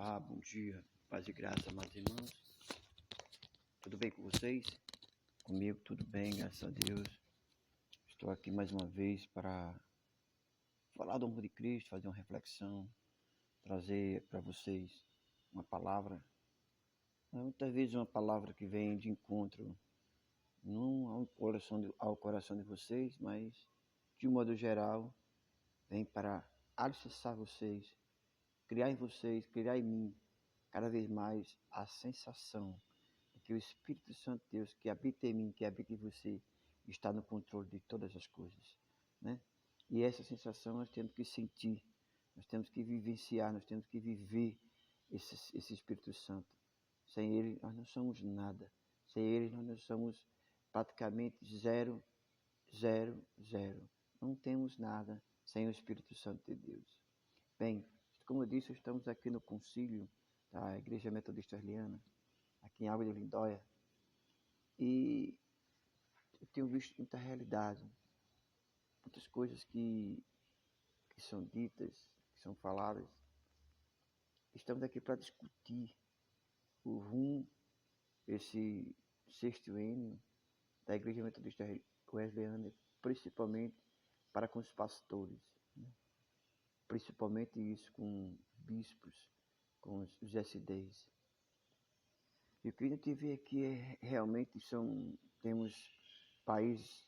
Olá, bom dia, paz e graça, amados irmãos. Tudo bem com vocês? Comigo tudo bem, graças a Deus. Estou aqui mais uma vez para falar do amor de Cristo, fazer uma reflexão, trazer para vocês uma palavra. Muitas vezes uma palavra que vem de encontro, não ao coração de vocês, mas de um modo geral, vem para alicerçar vocês, criar em vocês, criar em mim, cada vez mais a sensação de que o Espírito Santo de Deus que habita em mim, que habita em você, está no controle de todas as coisas, né? E essa sensação nós temos que sentir, nós temos que vivenciar, nós temos que viver esse Espírito Santo. Sem ele nós não somos nada, sem ele nós não somos praticamente zero, zero, zero. Não temos nada sem o Espírito Santo de Deus. Bem, como eu disse, estamos aqui no concílio da Igreja Metodista Arliana, aqui em Água de Lindóia, e eu tenho visto muita realidade, muitas coisas que são ditas, que são faladas. Estamos aqui para discutir o rumo, esse sexto ênio da Igreja Metodista Wesleyana, principalmente para com os pastores, né? Principalmente isso com bispos, com os SDs. E o que a gente vê aqui realmente temos países,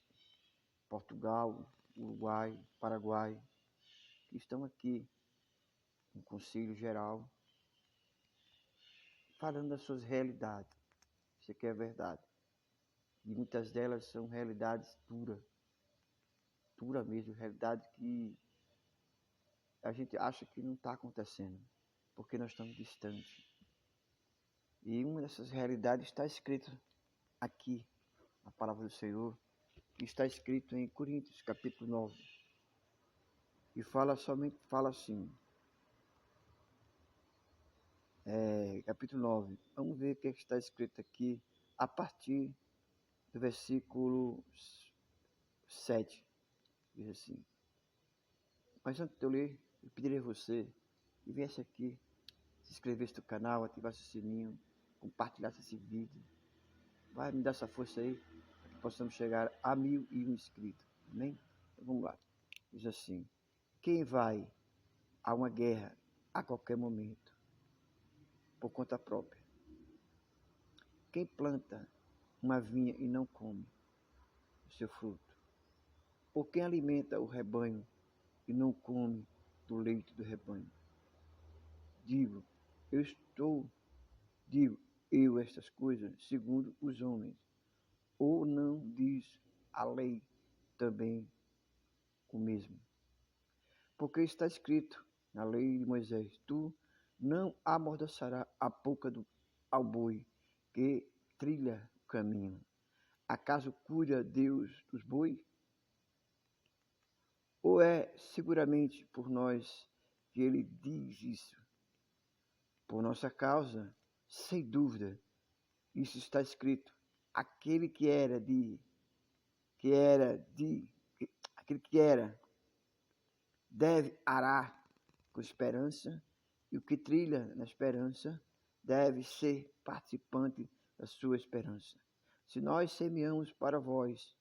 Portugal, Uruguai, Paraguai, que estão aqui no Conselho Geral, falando das suas realidades. Isso aqui é verdade. E muitas delas são realidades duras mesmo, realidades que a gente acha que não está acontecendo, porque nós estamos distantes. E uma dessas realidades está escrita aqui, na palavra do Senhor, que está escrito em Coríntios, capítulo 9. E fala assim, capítulo 9. Vamos ver o que está escrito aqui, a partir do versículo 7. Diz assim: mas antes de eu ler, eu pedirei a você que viesse aqui, se inscrevesse no canal, ativasse o sininho, compartilhasse esse vídeo. Vai me dar essa força aí, para que possamos chegar a 1.001 inscritos. Amém? Então vamos lá. Diz assim: quem vai a uma guerra a qualquer momento, por conta própria? Quem planta uma vinha e não come o seu fruto? Ou quem alimenta o rebanho e não come do leite do rebanho? Digo eu estas coisas segundo os homens, ou não diz a lei também o mesmo? Porque está escrito na lei de Moisés: tu não amordaçarás a boca ao boi que trilha o caminho. Acaso cuida Deus dos bois? Ou é seguramente por nós que ele diz isso? Por nossa causa, sem dúvida, isso está escrito. Aquele que era, deve arar com esperança, e o que trilha na esperança deve ser participante da sua esperança. Se nós semeamos para vós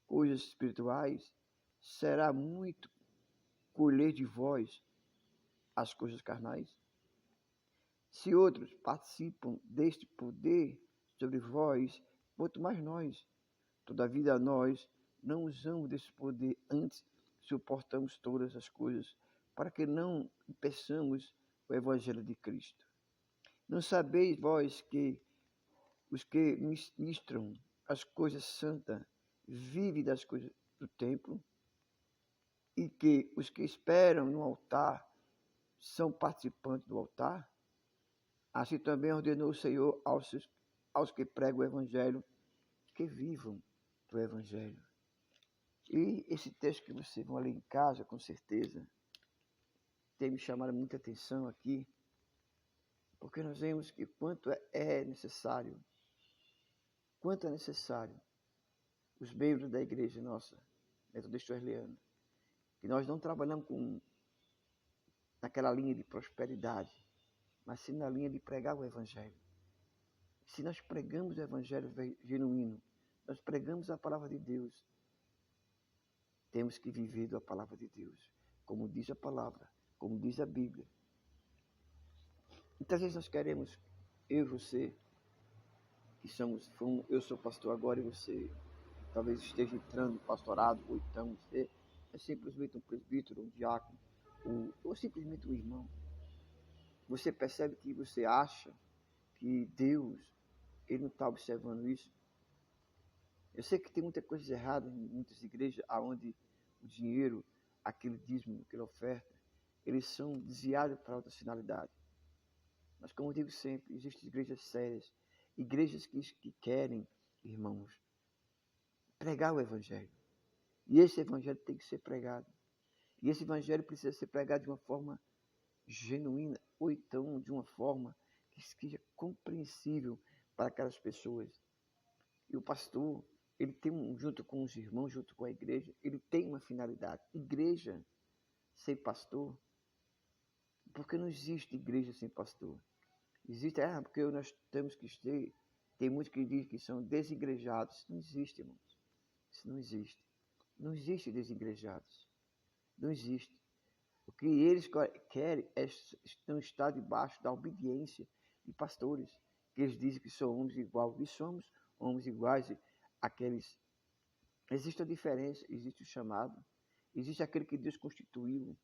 coisas espirituais, será muito colher de vós as coisas carnais? Se outros participam deste poder sobre vós, quanto mais nós. Todavia nós não usamos desse poder, antes suportamos todas as coisas, para que não impeçamos o Evangelho de Cristo. Não sabeis vós que os que ministram as coisas santas vivem das coisas do templo, e que os que esperam no altar são participantes do altar? Assim também ordenou o Senhor aos que pregam o Evangelho, que vivam do Evangelho. E esse texto que vocês vão ler em casa, com certeza, tem me chamado muita atenção aqui, porque nós vemos que quanto é necessário os membros da igreja nossa, Metodista Wesleyana, que nós não trabalhamos naquela linha de prosperidade, mas sim na linha de pregar o Evangelho. Se nós pregamos o Evangelho genuíno, nós pregamos a palavra de Deus, temos que viver da palavra de Deus, como diz a palavra, como diz a Bíblia. Muitas vezes nós queremos, eu e você, eu sou pastor agora e você talvez esteja entrando no pastorado, ou então você é simplesmente um presbítero, um diácono, ou simplesmente um irmão. Você percebe que você acha que Deus, ele não está observando isso. Eu sei que tem muita coisa errada em muitas igrejas, onde o dinheiro, aquele dízimo, aquela oferta, eles são desviados para outra finalidade. Mas como eu digo sempre, existem igrejas sérias, igrejas que querem, irmãos, pregar o Evangelho. E esse Evangelho tem que ser pregado. E esse Evangelho precisa ser pregado de uma forma genuína, ou então de uma forma que seja compreensível para aquelas pessoas. E o pastor, ele tem, junto com os irmãos, junto com a igreja, ele tem uma finalidade. Igreja sem pastor, porque não existe igreja sem pastor. Existe, porque nós temos que ter, tem muitos que dizem que são desigrejados. Isso não existe, irmãos. Isso não existe. Não existe desigrejados. Não existe. O que eles querem é estar debaixo da obediência de pastores, que eles dizem que são homens iguais. E somos homens iguais àqueles. Existe a diferença, existe o chamado, existe aquele que Deus constituiu.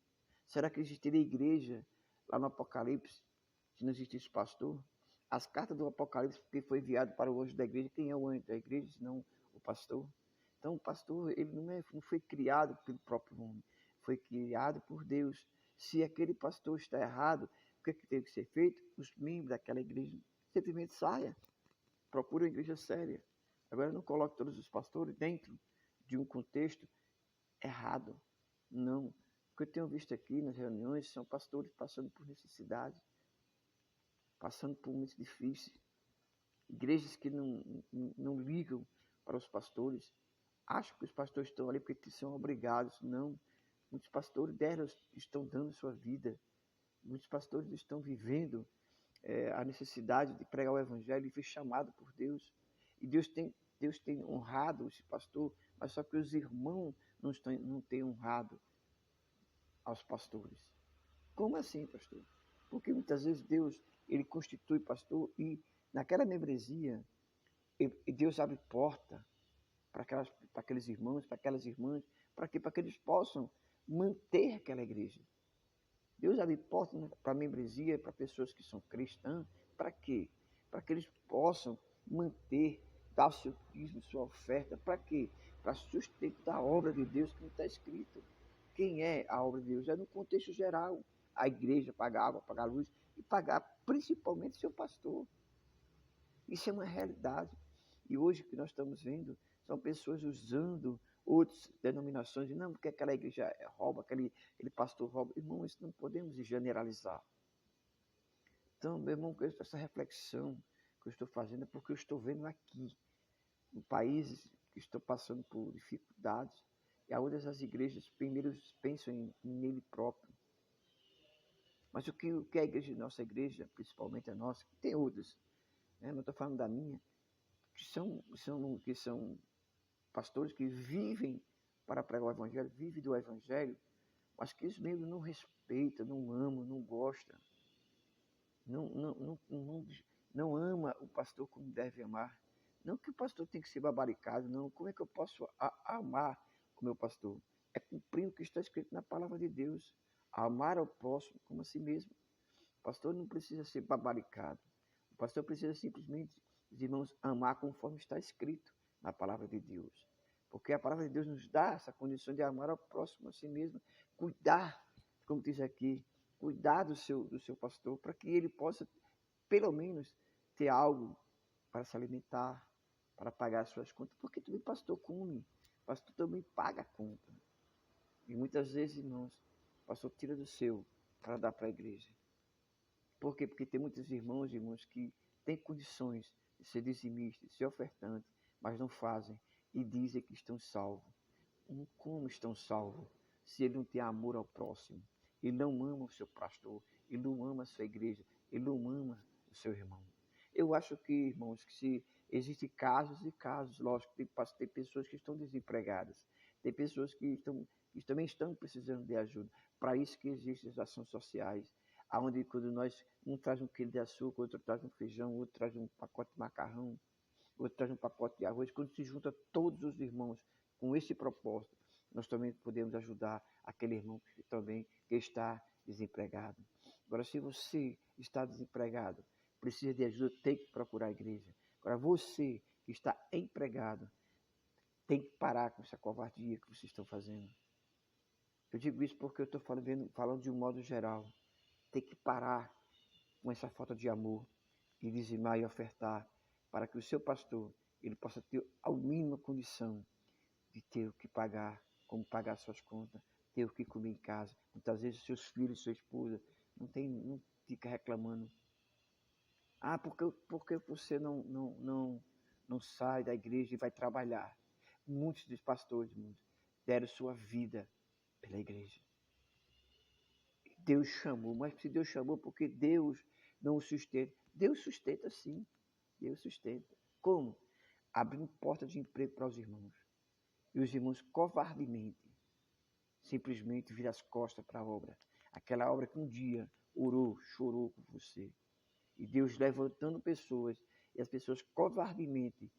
Será que existiria igreja lá no Apocalipse, se não existisse pastor? As cartas do Apocalipse que foi enviado para o anjo da igreja, quem é o anjo da igreja, senão o pastor? Então o pastor, ele não foi criado pelo próprio homem, foi criado por Deus. Se aquele pastor está errado, o que tem que ser feito? Os membros daquela igreja simplesmente saiam, procurem uma igreja séria. Agora não coloque todos os pastores dentro de um contexto errado. Não. O que eu tenho visto aqui nas reuniões são pastores passando por necessidade, passando por momentos difíceis. Igrejas que não ligam para os pastores, acham que os pastores estão ali porque são obrigados. Não. Muitos pastores estão dando sua vida. Muitos pastores estão vivendo a necessidade de pregar o Evangelho e foi chamado por Deus. E Deus tem honrado esse pastor, mas só que os irmãos não têm honrado aos pastores. Como assim, pastor? Porque muitas vezes Deus, ele constitui pastor e naquela membresia, Deus abre porta para aqueles irmãos, para aquelas irmãs, para que eles possam manter aquela igreja. Deus abre porta para a membresia, para pessoas que são cristãs, para quê? Para que eles possam manter, dar o seu dízimo, sua oferta, para quê? Para sustentar a obra de Deus que não está escrito. Quem é a obra de Deus? É no contexto geral. A igreja pagar água, pagar luz e pagar principalmente seu pastor. Isso é uma realidade. E hoje o que nós estamos vendo são pessoas usando outras denominações, não, porque aquela igreja rouba, aquele pastor rouba. Irmão, isso não podemos generalizar. Então, meu irmão, essa reflexão que eu estou fazendo é porque eu estou vendo aqui, em países que estão passando por dificuldades, e onde as igrejas primeiro pensam nele próprio. Mas o que a igreja, nossa igreja, principalmente a nossa, tem outras, né? Não estou falando da minha, que são pastores que vivem para pregar o Evangelho, vivem do Evangelho, mas que os membros não respeitam, não amam, não gostam, não ama o pastor como deve amar. Não que o pastor tem que ser babaricado, não. Como é que eu posso amar o meu pastor? É cumprir o que está escrito na palavra de Deus. Amar ao próximo como a si mesmo. O pastor não precisa ser babaricado. O pastor precisa simplesmente, os irmãos, amar conforme está escrito na palavra de Deus. Porque a palavra de Deus nos dá essa condição de amar ao próximo a si mesmo. Cuidar, como diz aqui, cuidar do seu pastor, para que ele possa, pelo menos, ter algo para se alimentar, para pagar as suas contas, porque também pastor come, pastor também paga a conta. E muitas vezes, irmãos, o pastor tira do seu para dar para a igreja. Por quê? Porque tem muitos irmãos que têm condições de ser dizimistas, de ser ofertantes, mas não fazem e dizem que estão salvos. Como estão salvos se ele não tem amor ao próximo? Ele não ama o seu pastor, ele não ama a sua igreja, ele não ama o seu irmão. Eu acho que, irmãos, que se existem casos e casos, lógico, tem pessoas que estão desempregadas, tem pessoas que também estão precisando de ajuda. Para isso que existem as ações sociais, onde quando um traz um quilo de açúcar, outro traz um feijão, outro traz um pacote de macarrão, outro traz um pacote de arroz, quando se junta todos os irmãos com esse propósito, nós também podemos ajudar aquele irmão que está desempregado. Agora, se você está desempregado, precisa de ajuda, tem que procurar a igreja. Agora, você que está empregado, tem que parar com essa covardia que vocês estão fazendo. Eu digo isso porque eu estou falando de um modo geral. Tem que parar com essa falta de amor e dizimar e ofertar para que o seu pastor ele possa ter a mínima condição de ter o que pagar, como pagar suas contas, ter o que comer em casa. Muitas vezes seus filhos, sua esposa, não fica reclamando. Ah, porque você não sai da igreja e vai trabalhar? Muitos dos pastores deram sua vida pela igreja. Deus chamou, mas se Deus chamou, porque Deus não o sustenta. Deus sustenta sim, Deus sustenta. Como? Abrindo porta de emprego para os irmãos. E os irmãos covardemente, simplesmente viram as costas para a obra. Aquela obra que um dia orou, chorou por você. E Deus levantando pessoas, e as pessoas covardemente,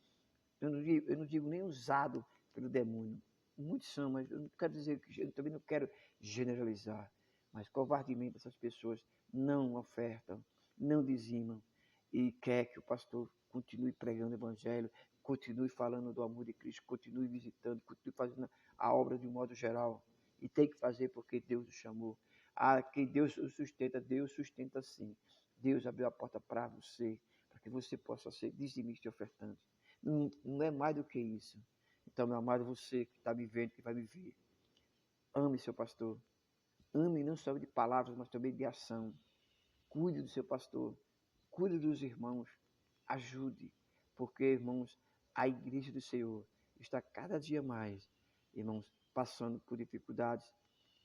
eu não digo nem usado pelo demônio. Muitos são, mas eu não quero dizer que eu também não quero generalizar. Mas covardemente essas pessoas não ofertam, não dizimam e quer que o pastor continue pregando o evangelho, continue falando do amor de Cristo, continue visitando, continue fazendo a obra de um modo geral. E tem que fazer porque Deus o chamou. Que Deus o sustenta sim. Deus abriu a porta para você, para que você possa ser dizimista e ofertante. Não é mais do que isso. Então, meu amado, você que está me vendo, que vai me ver, ame seu pastor. Ame não só de palavras, mas também de ação. Cuide do seu pastor. Cuide dos irmãos. Ajude. Porque, irmãos, a igreja do Senhor está cada dia mais, irmãos, passando por dificuldades.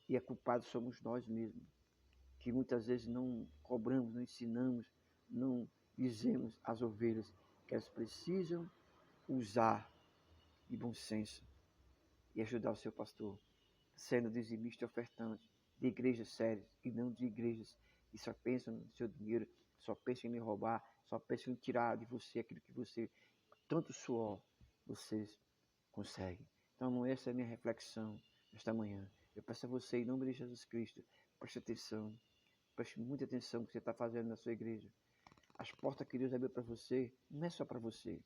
E a culpada somos nós mesmos. Que muitas vezes não cobramos, não ensinamos, não dizemos às ovelhas que elas precisam usar de bom senso e ajudar o seu pastor, sendo dizimista e ofertante de igrejas sérias e não de igrejas que só pensam no seu dinheiro, só pensam em lhe roubar, só pensam em tirar de você aquilo que você, tanto suor, vocês conseguem. Então, essa é a minha reflexão esta manhã. Eu peço a você, em nome de Jesus Cristo, preste atenção, preste muita atenção no que você está fazendo na sua igreja. As portas que Deus abriu para você, não é só para você,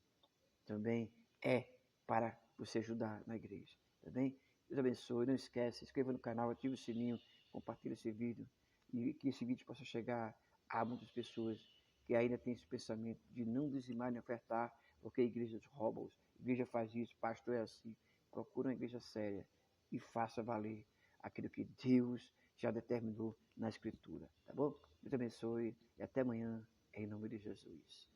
também é para você ajudar na igreja, tá bem? Deus abençoe, não esquece, se inscreva no canal, ative o sininho, compartilhe esse vídeo e que esse vídeo possa chegar a muitas pessoas que ainda têm esse pensamento de não dizimar nem ofertar, porque igrejas roubam, a igreja faz isso, pastor é assim. Procura uma igreja séria e faça valer aquilo que Deus já determinou na Escritura, tá bom? Deus abençoe e até amanhã, em nome de Jesus.